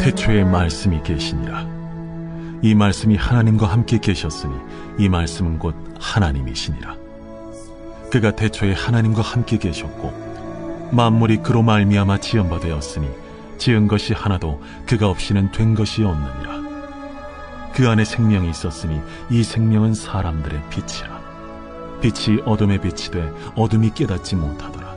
태초에 말씀이 계시니라. 이 말씀이 하나님과 함께 계셨으니 이 말씀은 곧 하나님이시니라. 그가 태초에 하나님과 함께 계셨고 만물이 그로 말미암아 지은 바 되었으니 지은 것이 하나도 그가 없이는 된 것이 없느니라. 그 안에 생명이 있었으니 이 생명은 사람들의 빛이라. 빛이 어둠에 비치되 어둠이 깨닫지 못하더라.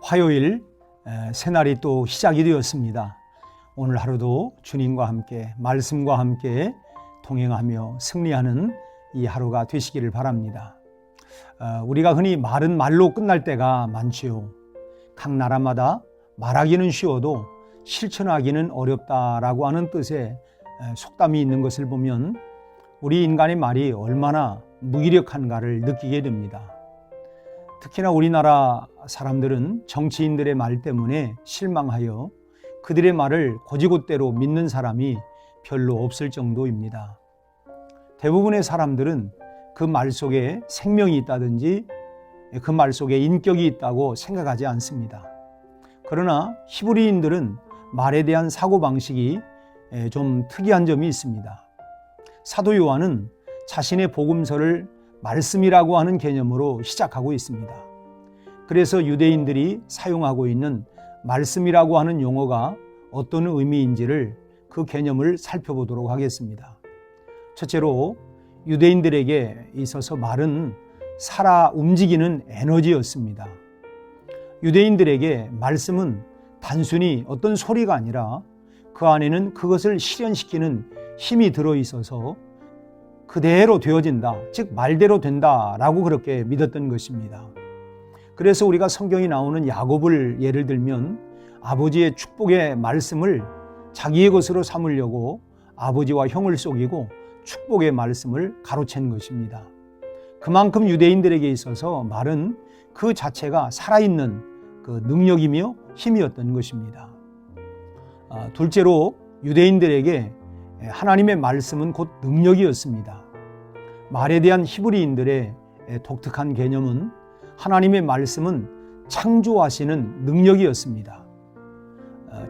화요일 새날이 또 시작이 되었습니다. 오늘 하루도 주님과 함께 말씀과 함께 동행하며 승리하는 이 하루가 되시기를 바랍니다. 우리가 흔히 말은 말로 끝날 때가 많지요. 각 나라마다 말하기는 쉬워도 실천하기는 어렵다라고 하는 뜻의 속담이 있는 것을 보면 우리 인간의 말이 얼마나 무기력한가를 느끼게 됩니다. 특히나 우리나라 사람들은 정치인들의 말 때문에 실망하여 그들의 말을 곧이곧대로 믿는 사람이 별로 없을 정도입니다. 대부분의 사람들은 그 말 속에 생명이 있다든지 그 말 속에 인격이 있다고 생각하지 않습니다. 그러나 히브리인들은 말에 대한 사고방식이 좀 특이한 점이 있습니다. 사도 요한은 자신의 복음서를 말씀이라고 하는 개념으로 시작하고 있습니다. 그래서 유대인들이 사용하고 있는 말씀이라고 하는 용어가 어떤 의미인지를 그 개념을 살펴보도록 하겠습니다. 첫째로 유대인들에게 있어서 말은 살아 움직이는 에너지였습니다. 유대인들에게 말씀은 단순히 어떤 소리가 아니라 그 안에는 그것을 실현시키는 힘이 들어있어서 그대로 되어진다, 즉 말대로 된다라고 그렇게 믿었던 것입니다. 그래서 우리가 성경이 나오는 야곱을 예를 들면 아버지의 축복의 말씀을 자기의 것으로 삼으려고 아버지와 형을 속이고 축복의 말씀을 가로챈 것입니다. 그만큼 유대인들에게 있어서 말은 그 자체가 살아있는 그 능력이며 힘이었던 것입니다. 둘째로 유대인들에게 하나님의 말씀은 곧 능력이었습니다. 말에 대한 히브리인들의 독특한 개념은 하나님의 말씀은 창조하시는 능력이었습니다.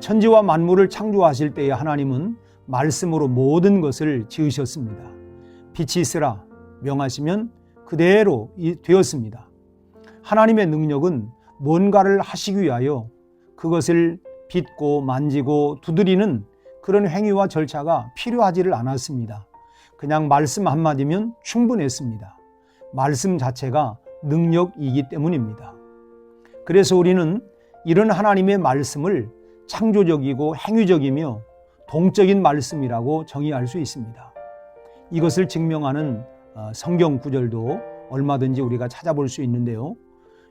천지와 만물을 창조하실 때에 하나님은 말씀으로 모든 것을 지으셨습니다. 빛이 있으라 명하시면 그대로 되었습니다. 하나님의 능력은 뭔가를 하시기 위하여 그것을 빚고 만지고 두드리는 그런 행위와 절차가 필요하지를 않았습니다. 그냥 말씀 한마디면 충분했습니다. 말씀 자체가 능력이기 때문입니다. 그래서 우리는 이런 하나님의 말씀을 창조적이고 행위적이며 동적인 말씀이라고 정의할 수 있습니다. 이것을 증명하는 성경 구절도 얼마든지 우리가 찾아볼 수 있는데요.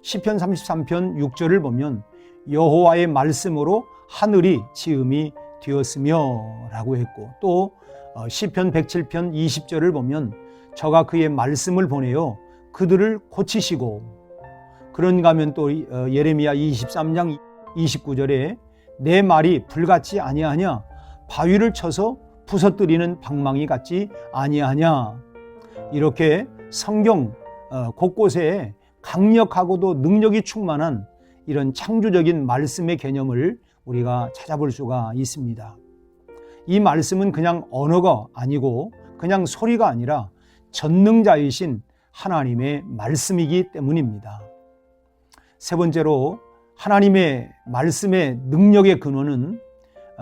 시편 33편 6절을 보면 여호와의 말씀으로 하늘이 지음이 되었으며 라고 했고, 또 시편 107편 20절을 보면 저가 그의 말씀을 보내어 그들을 고치시고, 그런가 하면 또 예레미야 23장 29절에 내 말이 불같지 아니하냐, 바위를 쳐서 부서뜨리는 방망이 같지 아니하냐. 이렇게 성경 곳곳에 강력하고도 능력이 충만한 이런 창조적인 말씀의 개념을 우리가 찾아볼 수가 있습니다. 이 말씀은 그냥 언어가 아니고 그냥 소리가 아니라 전능자이신 하나님의 말씀이기 때문입니다. 세 번째로 하나님의 말씀의 능력의 근원은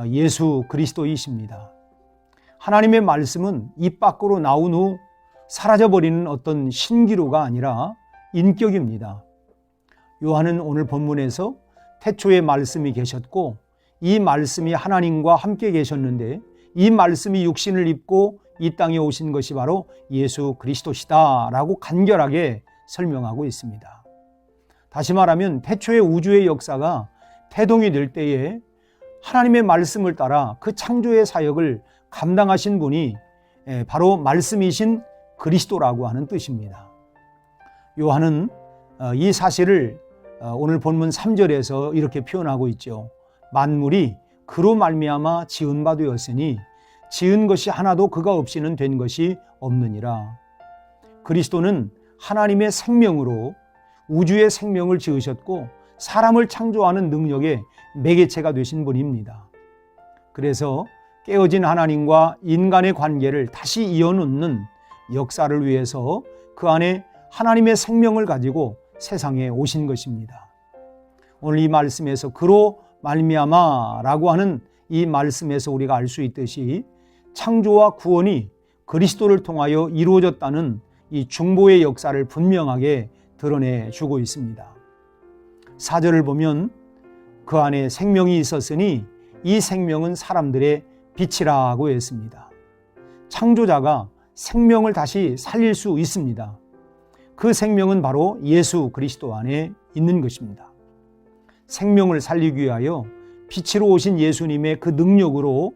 예수 그리스도이십니다. 하나님의 말씀은 입 밖으로 나온 후 사라져버리는 어떤 신기루가 아니라 인격입니다. 요한은 오늘 본문에서 태초에 말씀이 계셨고 이 말씀이 하나님과 함께 계셨는데 이 말씀이 육신을 입고 이 땅에 오신 것이 바로 예수 그리스도시다 라고 간결하게 설명하고 있습니다. 다시 말하면 태초의 우주의 역사가 태동이 될 때에 하나님의 말씀을 따라 그 창조의 사역을 감당하신 분이 바로 말씀이신 그리스도라고 하는 뜻입니다. 요한은 이 사실을 오늘 본문 3절에서 이렇게 표현하고 있죠. 만물이 그로 말미암아 지은 바 되었으니 지은 것이 하나도 그가 없이는 된 것이 없느니라. 그리스도는 하나님의 생명으로 우주의 생명을 지으셨고 사람을 창조하는 능력의 매개체가 되신 분입니다. 그래서 깨어진 하나님과 인간의 관계를 다시 이어놓는 역사를 위해서 그 안에 하나님의 생명을 가지고 세상에 오신 것입니다. 오늘 이 말씀에서 그로 말미암아라고 하는 이 말씀에서 우리가 알 수 있듯이 창조와 구원이 그리스도를 통하여 이루어졌다는 이 중보의 역사를 분명하게 드러내주고 있습니다. 4절을 보면 그 안에 생명이 있었으니 이 생명은 사람들의 빛이라고 했습니다. 창조자가 생명을 다시 살릴 수 있습니다. 그 생명은 바로 예수 그리스도 안에 있는 것입니다. 생명을 살리기 위하여 빛으로 오신 예수님의 그 능력으로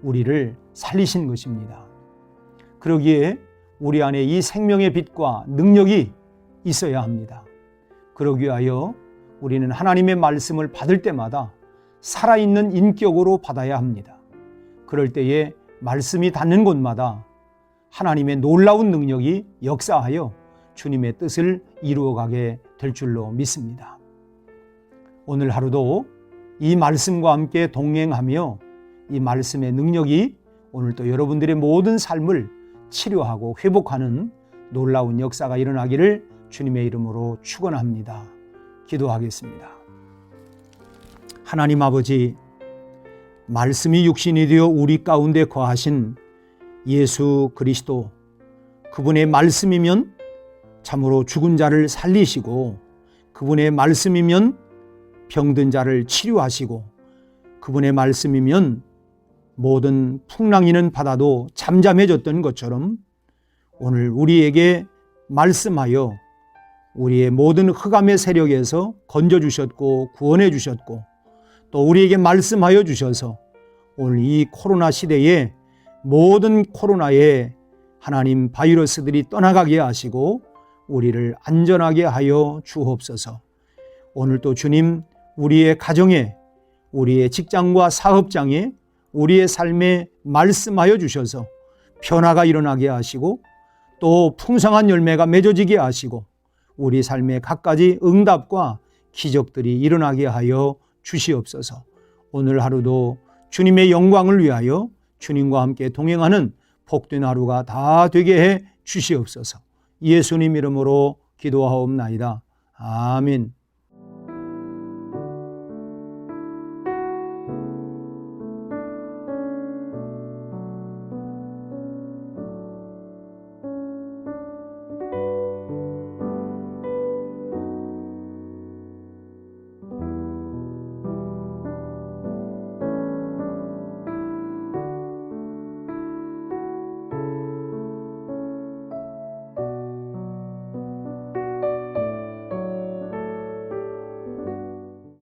우리를 살리신 것입니다. 그러기에 우리 안에 이 생명의 빛과 능력이 있어야 합니다. 그러기 위하여 우리는 하나님의 말씀을 받을 때마다 살아있는 인격으로 받아야 합니다. 그럴 때에 말씀이 닿는 곳마다 하나님의 놀라운 능력이 역사하여 주님의 뜻을 이루어가게 될 줄로 믿습니다. 오늘 하루도 이 말씀과 함께 동행하며 이 말씀의 능력이 오늘도 여러분들의 모든 삶을 치료하고 회복하는 놀라운 역사가 일어나기를 주님의 이름으로 축원합니다. 기도하겠습니다. 하나님 아버지, 말씀이 육신이 되어 우리 가운데 거하신 예수 그리스도, 그분의 말씀이면 참으로 죽은 자를 살리시고 그분의 말씀이면 병든 자를 치료하시고 그분의 말씀이면 모든 풍랑이는 바다도 잠잠해졌던 것처럼 오늘 우리에게 말씀하여 우리의 모든 흑암의 세력에서 건져주셨고 구원해 주셨고 또 우리에게 말씀하여 주셔서 오늘 이 코로나 시대에 모든 코로나의 하나님 바이러스들이 떠나가게 하시고 우리를 안전하게 하여 주옵소서. 오늘도 주님, 우리의 가정에, 우리의 직장과 사업장에, 우리의 삶에 말씀하여 주셔서 변화가 일어나게 하시고 또 풍성한 열매가 맺어지게 하시고 우리 삶에 갖가지 응답과 기적들이 일어나게 하여 주시옵소서. 오늘 하루도 주님의 영광을 위하여 주님과 함께 동행하는 복된 하루가 다 되게 해 주시옵소서. 예수님 이름으로 기도하옵나이다. 아멘.